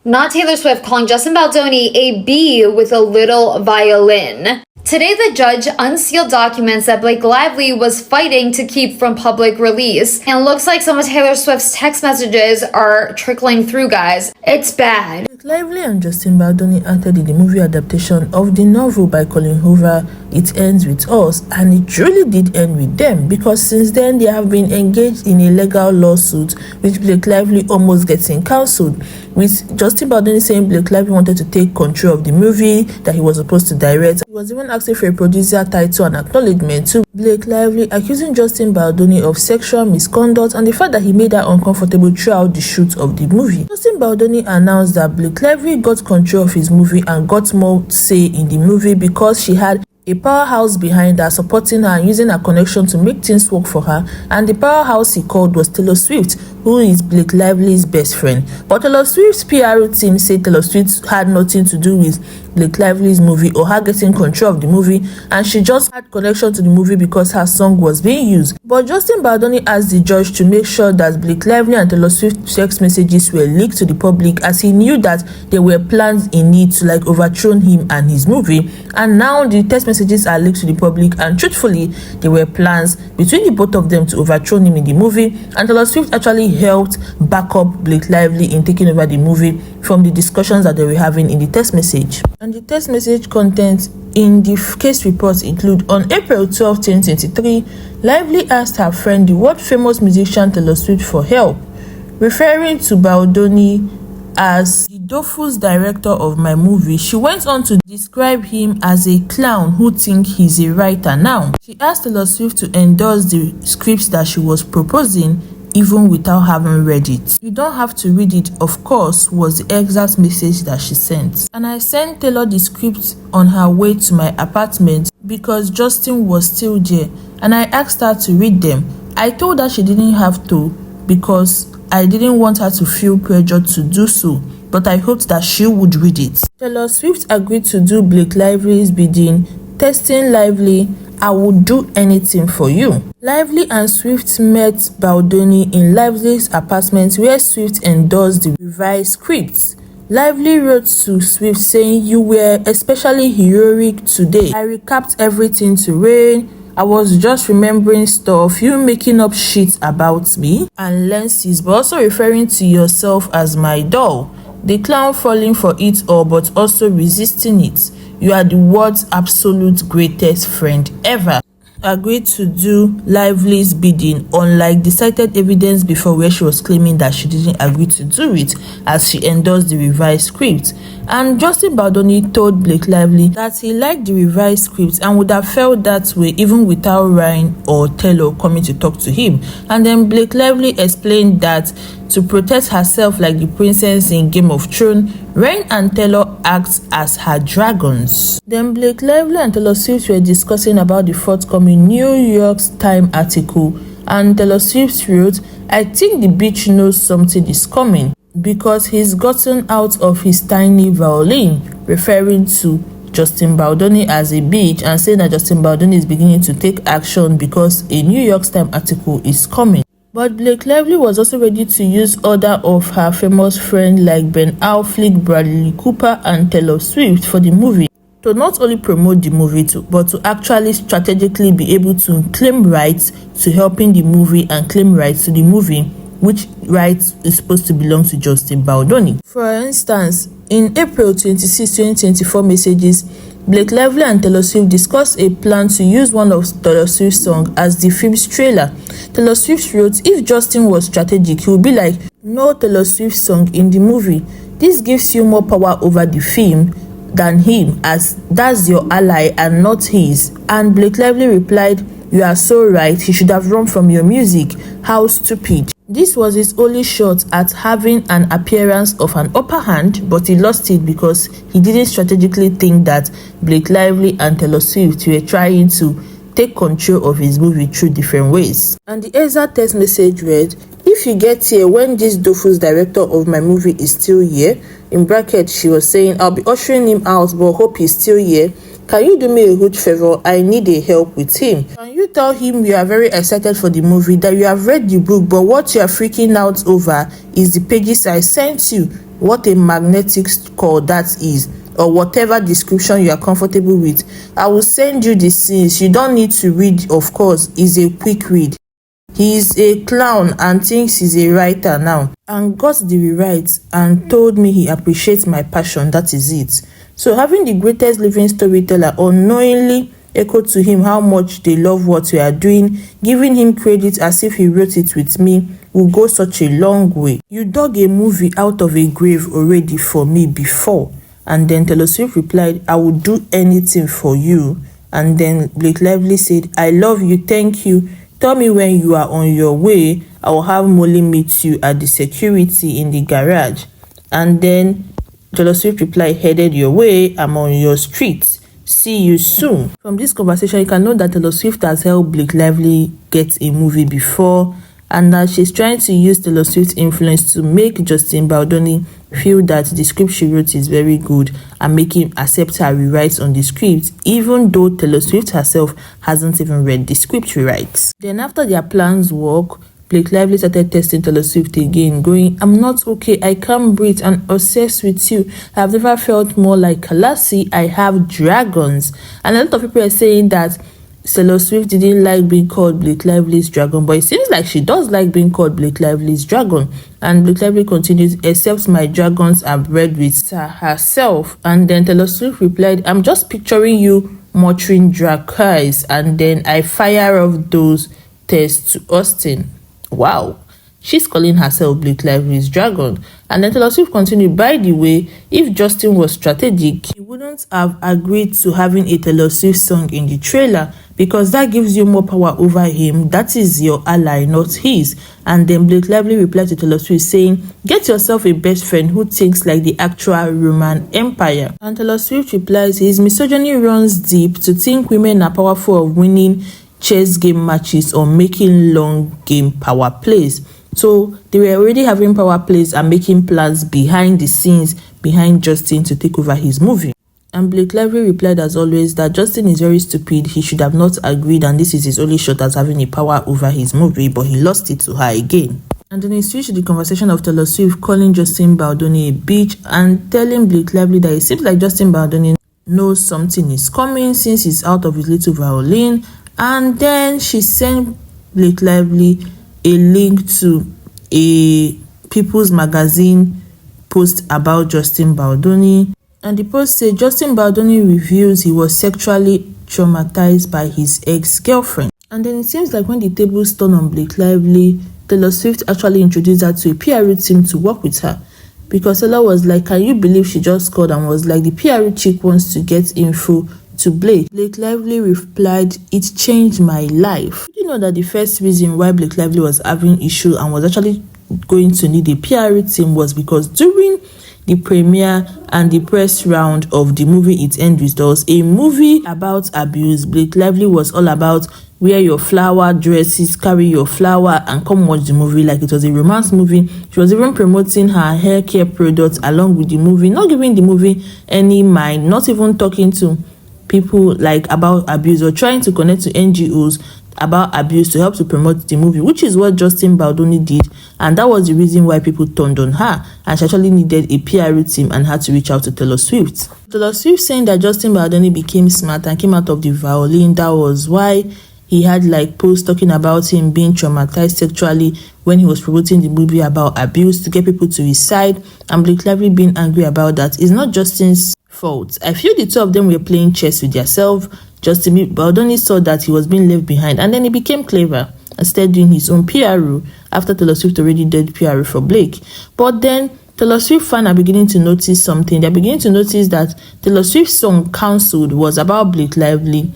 Not Taylor Swift calling Justin Baldoni a bee with a little violin. Today, the judge unsealed documents that Blake Lively was fighting to keep from public release. And looks like some of Taylor Swift's text messages are trickling through, guys. It's bad. Blake Lively and Justin Baldoni acted in the movie adaptation of the novel by Colin Hoover, It Ends With Us, and it truly did end with them, because since then they have been engaged in a legal lawsuit, which Blake Lively almost getting cancelled, with Justin Baldoni saying Blake Lively wanted to take control of the movie that he was supposed to direct. He was even asking for a producer title and acknowledgement to Blake Lively, accusing Justin Baldoni of sexual misconduct and the fact that he made her uncomfortable throughout the shoot of the movie. Justin Baldoni announced that Blake Lively got control of his movie and got more say in the movie because she had a powerhouse behind her, supporting her and using her connection to make things work for her, and the powerhouse he called was Taylor Swift, who is Blake Lively's best friend. But Taylor Swift's PR team said Taylor Swift had nothing to do with Blake Lively's movie or her getting control of the movie, and she just had connection to the movie because her song was being used. But Justin Baldoni asked the judge to make sure that Blake Lively and Taylor Swift's text messages were leaked to the public, as he knew that there were plans in it to overthrow him and his movie. And now the text messages are leaked to the public, and truthfully there were plans between the both of them to overthrow him in the movie, and Taylor Swift actually helped back up Blake Lively in taking over the movie from the discussions that they were having in the text message. And the text message content in the case reports include: on April 12, 2023, Lively asked her friend, the world-famous musician Taylor Swift, for help, referring to Baldoni as the Dofu's director of my movie. She went on to describe him as a clown who thinks he's a writer now. She asked Taylor Swift to endorse the scripts that she was proposing, even without having read it. You don't have to read it, of course, was the exact message that she sent. And I sent Taylor the script on her way to my apartment because Justin was still there, and I asked her to read them. I told her she didn't have to because I didn't want her to feel pressure to do so, but I hoped that she would read it. Taylor Swift agreed to do Blake Lively's bidding, testing Lively, I would do anything for you. Lively and Swift met Baldoni in Lively's apartment, where Swift endorsed the revised script. Lively wrote to Swift saying, you were especially heroic today. I recapped everything to Rain. I was just remembering stuff, you making up shit about me and lenses, but also referring to yourself as my doll. The clown falling for it all, but also resisting it. You are the world's absolute greatest friend ever. Agreed to do Lively's bidding, unlike the cited evidence before where she was claiming that she didn't agree to do it, as she endorsed the revised script. And Justin Baldoni told Blake Lively that he liked the revised script and would have felt that way even without Ryan or Taylor coming to talk to him. And then Blake Lively explained that to protect herself like the princess in Game of Thrones, Ryan and Taylor act as her dragons. Then Blake Lively and Taylor Swift were discussing about the forthcoming New York Times article, and Taylor Swift wrote, I think the bitch knows something is coming because he's gotten out of his tiny violin, referring to Justin Baldoni as a bitch and saying that Justin Baldoni is beginning to take action because a New York Times article is coming. But Blake Lively was also ready to use other of her famous friends like Ben Affleck, Bradley Cooper, and Taylor Swift for the movie, to not only promote the movie but to actually strategically be able to claim rights to helping the movie and claim rights to the movie, which rights is supposed to belong to Justin Baldoni. For instance, in April 26, 2024 messages, Blake Lively and Taylor Swift discussed a plan to use one of Taylor Swift's songs as the film's trailer. Taylor Swift wrote, if Justin was strategic, he would be like, no Taylor Swift song in the movie. This gives you more power over the film than him, as that's your ally and not his. And Blake Lively replied, you are so right, he should have run from your music. How stupid. This was his only shot at having an appearance of an upper hand, but he lost it because he didn't strategically think that Blake Lively and Taylor Swift were trying to take control of his movie through different ways. And the exact text message read, if you get here when this Dofu's director of my movie is still here, in brackets she was saying, I'll be ushering him out but hope he's still here. Can you do me a huge favor? I need a help with him. Can you tell him you are very excited for the movie, that you have read the book, but what you are freaking out over is the pages I sent you. what a magnetic call that is, or whatever description you are comfortable with. I will send you the scenes. You don't need to read, of course. It's a quick read. He is a clown and thinks he's a writer now, and got the rewrite and told me he appreciates my passion. That is it. So having the greatest living storyteller unknowingly echo to him how much they love what we are doing, giving him credit as if he wrote it with me, will go such a long way. You dug a movie out of a grave already for me before. And then Taylor Swift replied, I would do anything for you. And then Blake Lively said, I love you, thank you. Tell me when you are on your way. I will have Molly meet you at the security in the garage. And then Taylor Swift replied, headed your way, I'm on your street. See you soon. From this conversation, you can know that Taylor Swift has helped Blake Lively get a movie before, and that she's trying to use Taylor Swift's influence to make Justin Baldoni feel that the script she wrote is very good and make him accept her rewrites on the script, even though Taylor Swift herself hasn't even read the script rewrites. Then after their plans work, Blake Lively started testing Taylor Swift again, going, I'm not okay, I can't breathe, and obsessed with you. I've never felt more like Kalasi, I have dragons. And a lot of people are saying that Taylor Swift didn't like being called Blake Lively's dragon, but it seems like she does like being called Blake Lively's dragon. And Blake Lively continues, except my dragons are bred with her herself. And then Taylor Swift replied, I'm just picturing you muttering drag cries, and then I fire off those tests to Austin. Wow. She's calling herself Blake Lively's dragon. And then Taylor Swift continued, by the way, if Justin was strategic, he wouldn't have agreed to having a Taylor Swift song in the trailer, because that gives you more power over him. That is your ally, not his. And then Blake Lively replied to Taylor Swift saying, get yourself a best friend who thinks like the actual Roman Empire. And Taylor Swift replies, his misogyny runs deep to think women are powerful of winning chess game matches or making long game power plays. So they were already having power plays and making plans behind the scenes behind Justin to take over his movie. And Blake Lively replied as always that Justin is very stupid, he should have not agreed, and this is his only shot at having a power over his movie, but he lost it to her again. And then he switched to the conversation of Taylor Swift calling Justin Baldoni a bitch and telling Blake Lively that it seems like Justin Baldoni knows something is coming since he's out of his little violin. And then she sent Blake Lively a link to a People's Magazine post about Justin Baldoni. And the post said Justin Baldoni reveals he was sexually traumatized by his ex-girlfriend. And then it seems like when the tables turned on Blake Lively, Taylor Swift actually introduced her to a PR team to work with her. Because Taylor was like, can you believe she just called and was like, the PR chick wants to get info to Blake. Blake Lively replied, it changed my life. Did you know that the first reason why Blake Lively was having issue and was actually going to need a PR team was because during the premiere and the press round of the movie It Ends With Us, a movie about abuse, Blake Lively was all about wear your flower dresses, carry your flower, and come watch the movie like it was a romance movie. She was even promoting her hair care products along with the movie, not giving the movie any mind, not even talking to people like about abuse or trying to connect to NGOs about abuse to help to promote the movie, which is what Justin Baldoni did, and that was the reason why people turned on her, and she actually needed a PR team and had to reach out to Taylor Swift. Taylor Swift saying that Justin Baldoni became smart and came out of the violin, that was why he had like posts talking about him being traumatized sexually when he was promoting the movie about abuse to get people to his side, and Blake Lively being angry about that is not Justin's fault. I feel the two of them were playing chess with themselves. Justin Baldoni saw that he was being left behind, and then he became clever and started doing his own PR after Taylor Swift already did PR for Blake. But then Taylor Swift fans are beginning to notice something. They're beginning to notice that Taylor Swift's song Cancelled was about Blake Lively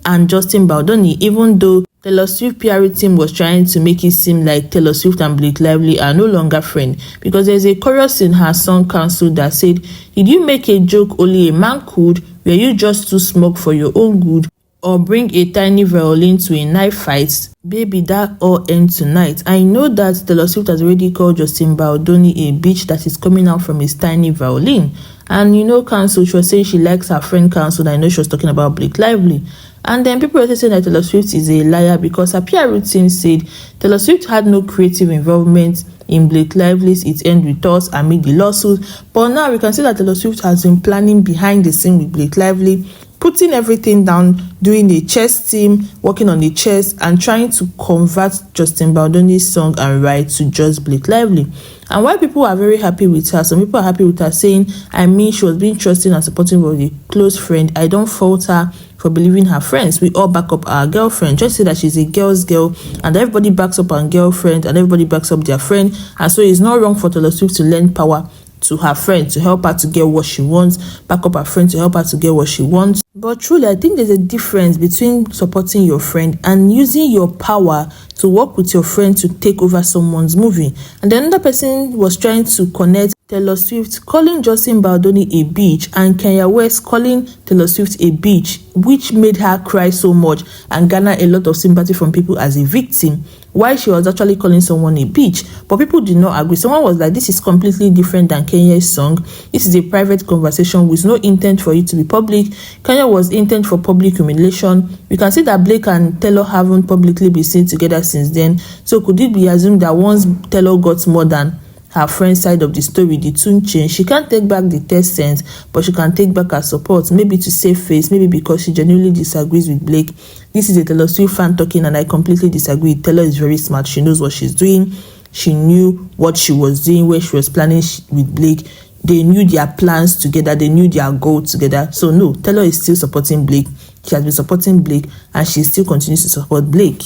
and Justin Baldoni, even though Taylor Swift PR team was trying to make it seem like Taylor Swift and Blake Lively are no longer friends, because there's a chorus in her song Cancelled that said, did you make a joke only a man could? Were you just too smug for your own good? or bring a tiny violin to a knife fight, baby, that all ends tonight. I know that Taylor Swift has already called Justin Baldoni a bitch that is coming out from his tiny violin. And Council, she was saying she likes her friend Council. I know she was talking about Blake Lively. And then people were saying that Taylor Swift is a liar because her PR routine said Taylor Swift had no creative involvement in Blake Lively's It End With Us amid the lawsuit. But now we can see that Taylor Swift has been planning behind the scene with Blake Lively, putting everything down, doing a chess team, working on the chess, and trying to convert Justin Baldoni's song and write to just Blake Lively. And while people are very happy with her, some people are happy with her saying, she was being trusting and supporting with a close friend. I don't fault her for believing her friends. We all back up our girlfriend. Just say that she's a girl's girl, and everybody backs up our girlfriend, and everybody backs up their friend. And so it's not wrong for Taylor Swift to lend power to her friend to help her to get what she wants, back up her friend to help her to get what she wants. But truly, I think there's a difference between supporting your friend and using your power to work with your friend to take over someone's movie. And then another person was trying to connect Taylor Swift calling Justin Baldoni a bitch and Kanye West calling Taylor Swift a bitch, which made her cry so much and garner a lot of sympathy from people as a victim, while she was actually calling someone a bitch. But people did not agree. Someone was like, this is completely different than Kanye's song. This is a private conversation with no intent for it to be public. Kanye was intent for public humiliation. We can see that Blake and Taylor haven't publicly been seen together since then. So could it be assumed that once Taylor got more than her friend's side of the story, the tune changed? She can't take back the test sense, but she can take back her support, maybe to save face, maybe because she genuinely disagrees with Blake. This is a Taylor Swift fan talking, and I completely disagree. Taylor is very smart. She knows what she's doing. She knew what she was doing when she was planning with Blake. They knew their plans together. They knew their goal together. So no, Taylor is still supporting Blake. She has been supporting Blake, and she still continues to support Blake.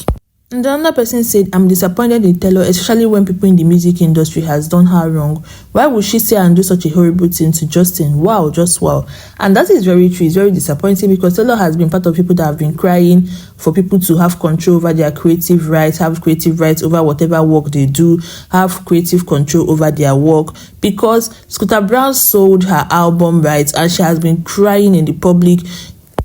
And another person said, I'm disappointed in Taylor, especially when people in the music industry has done her wrong. Why would she say and do such a horrible thing to Justin? Wow, just wow. And that is very true. It's very disappointing because Taylor has been part of people that have been crying for people to have control over their creative rights, have creative rights over whatever work they do, have creative control over their work, because Scooter Braun sold her album rights and she has been crying in the public,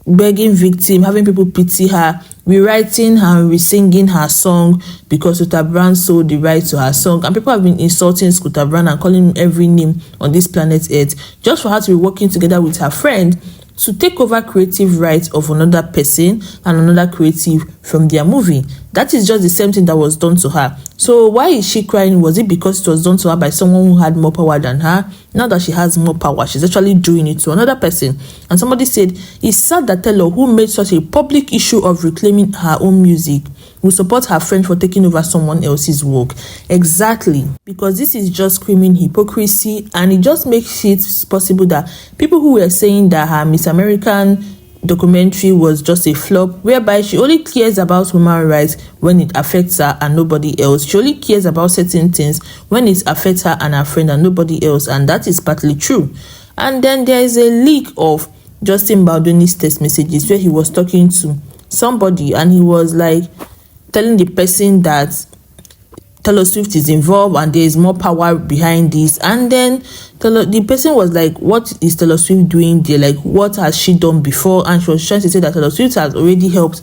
begging victim, having people pity her, rewriting and re-singing her song because Scooter Braun sold the rights to her song. And people have been insulting Scooter Braun and calling him every name on this planet Earth just for her to be working together with her friend to take over creative rights of another person and another creative from their movie. That is just the same thing that was done to her. So why is she crying? Was it because it was done to her by someone who had more power than her? Now that she has more power, she's actually doing it to another person. And somebody said, it's sad that Taylor, who made such a public issue of reclaiming her own music, will support her friend for taking over someone else's work. Exactly. Because this is just screaming hypocrisy, and it just makes it possible that people who were saying that her Miss American documentary was just a flop, whereby she only cares about human rights when it affects her and nobody else. She only cares about certain things when it affects her and her friend and nobody else, and that is partly true. And then there is a leak of Justin Baldoni's text messages where he was talking to somebody and he was like telling the person that Taylor Swift is involved and there is more power behind this. And then the person was like, what is Taylor Swift doing there? Like, what has she done before? And she was trying to say that Taylor Swift has already helped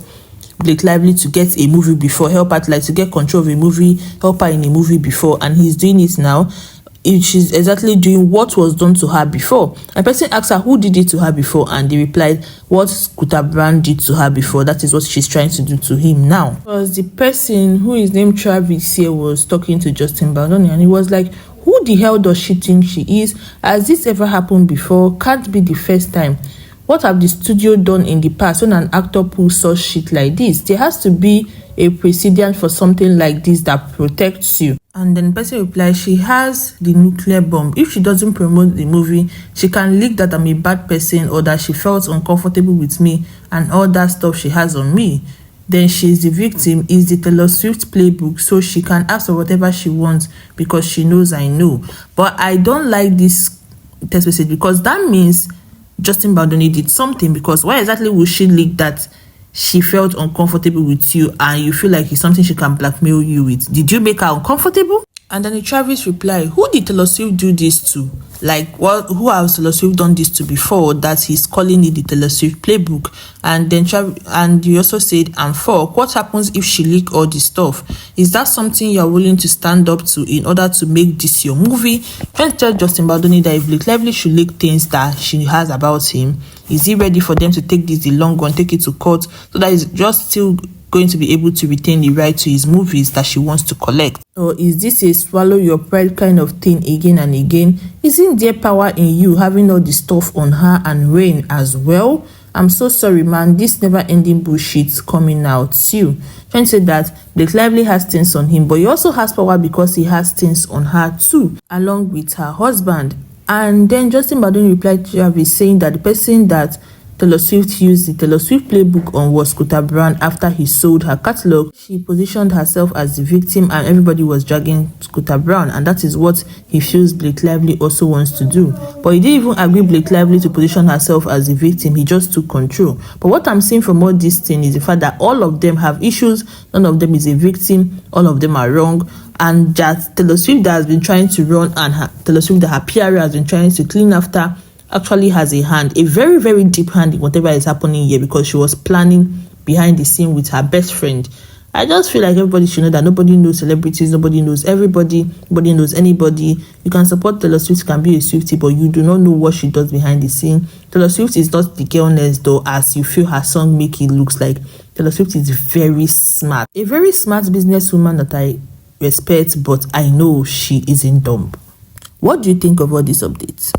Blake Lively to get a movie before, help her to get control of a movie, help her in a movie before, and he's doing it now. She's exactly doing what was done to her before. A person asked her who did it to her before, and they replied, what Scooter Braun did to her before. That is what she's trying to do to him now. Because the person who is named Travis here was talking to Justin Baldoni, and he was like, who the hell does she think she is? Has this ever happened before? Can't be the first time. What have the studio done in the past when an actor pulls such shit like this? There has to be a precedent for something like this that protects you. And then the person replied, she has the nuclear bomb. If she doesn't promote the movie, she can leak that I'm a bad person or that she felt uncomfortable with me and all that stuff she has on me. Then she's the victim, is the Taylor Swift playbook, so she can ask for whatever she wants because she knows I know. But I don't like this text message because that means Justin Baldoni did something, because why exactly would she leak that she felt uncomfortable with you and you feel like it's something she can blackmail you with? Did you make her uncomfortable? And then Travis replied, who did Taylor Swift do this to? Like, who has Taylor Swift done this to before that he's calling it the Taylor Swift playbook? And then and you also said, and fuck, what happens if she leak all this stuff? Is that something you're willing to stand up to in order to make this your movie? Trying to tell Justin Baldoni that if Blake Lively should leak things that she has about him, is he ready for them to take this the long run, take it to court, so that it's just still going to be able to retain the right to his movies that she wants to collect? Or is this a swallow your pride kind of thing again and again? Isn't there power in you having all the stuff on her and Rain as well? I'm so sorry, man. This never-ending bullshit's coming out too. Trying to say that Blake Lively has things on him, but he also has power because he has things on her too, along with her husband. And then Justin Baldoni replied to Travis saying that the person that Taylor Swift used the Taylor Swift playbook on was Braun after he sold her catalog. She positioned herself as the victim and everybody was dragging Braun, and that is what he feels Blake Lively also wants to do. But he didn't even agree Blake Lively to position herself as the victim. He just took control. But what I'm seeing from all this thing is the fact that all of them have issues. None of them is a victim. All of them are wrong. And that Taylor Swift that has been trying to run and Taylor Swift that her PR has been trying to clean after actually has a hand, a very, very deep hand in whatever is happening here, because she was planning behind the scene with her best friend. I just feel like everybody should know that nobody knows celebrities, nobody knows everybody, nobody knows anybody. You can support Taylor Swift, can be a Swiftie, but you do not know what she does behind the scene. Taylor Swift is not the girl next door as you feel her song make it looks like. Taylor Swift is very smart, a very smart businesswoman that I respect, but I know she isn't dumb. What do you think of all these updates?